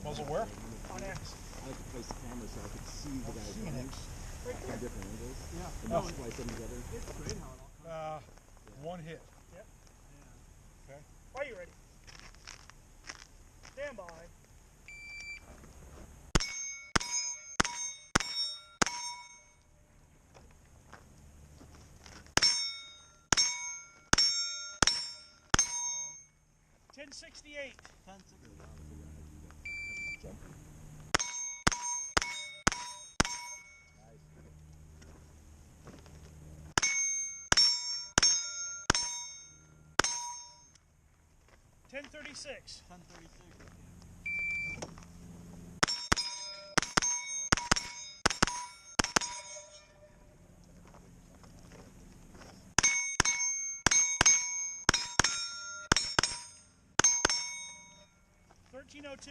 Muzzle where? On X. I like to place the camera so I could see the guys running from different angles. Yeah. And not splice them together. It's great how it all comes. One hit. Yep. Yeah. Okay. Are you ready? Stand by. $10.68. $10.36. $13.02.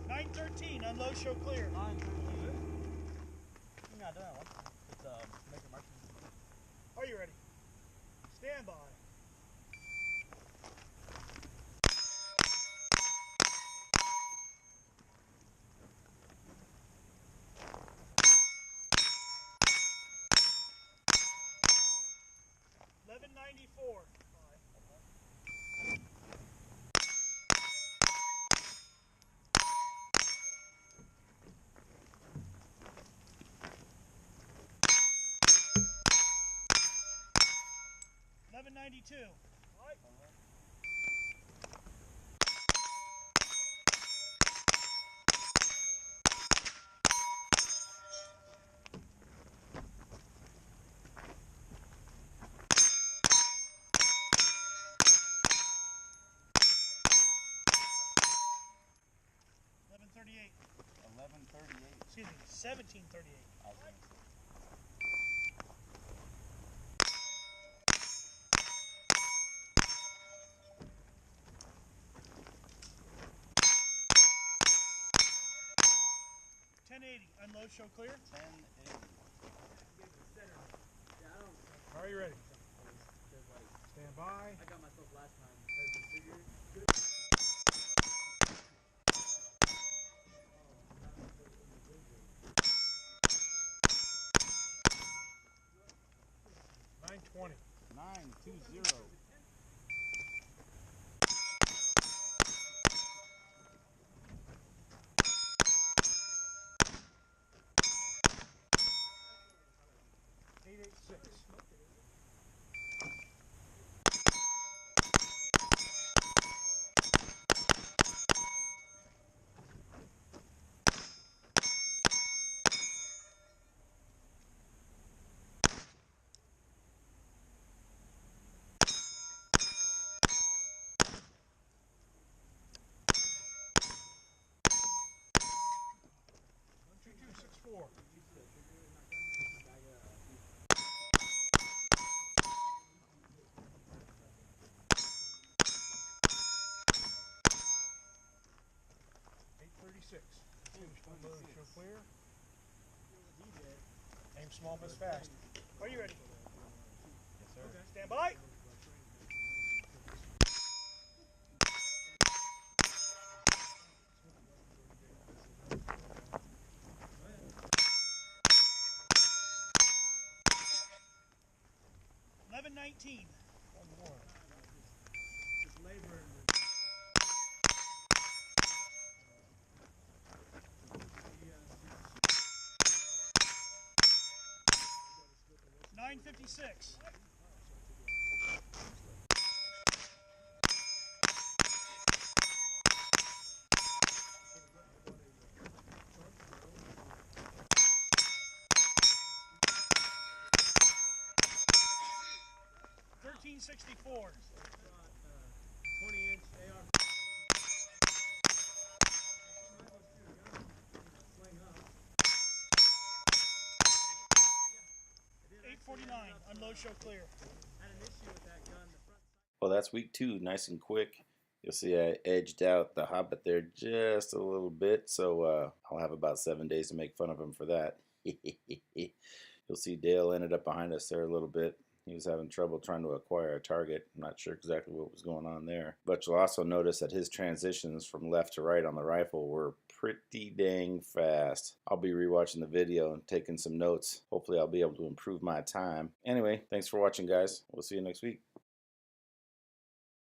$9.13. Unload, show clear. Are you ready? Stand by. $11.94. $11.92. All right. $11.38. 11:38. Excuse me, $17.38. $10.80. Unload, show clear. 10:80. Are you ready? Stand by. I got myself last time. $9.20. 9:20. $8.86. $22.64. $8.36. Finished unload, show clear. Aim small, miss fast. Are you ready? Yes, sir. Okay. Stand by. $11.19. 1-1. Just labor and $9.56. $13.64. 20-inch AR. $8.49. Unload, show clear. Had an issue with that gun. The front. Well, that's week 2, nice and quick. You'll see I edged out the Hobbit there just a little bit, so I'll have about 7 days to make fun of him for that. You'll see Dale ended up behind us there a little bit. He was having trouble trying to acquire a target. I'm not sure exactly what was going on there. But you'll also notice that his transitions from left to right on the rifle were pretty dang fast. I'll be rewatching the video and taking some notes. Hopefully I'll be able to improve my time. Anyway, thanks for watching, guys. We'll see you next week.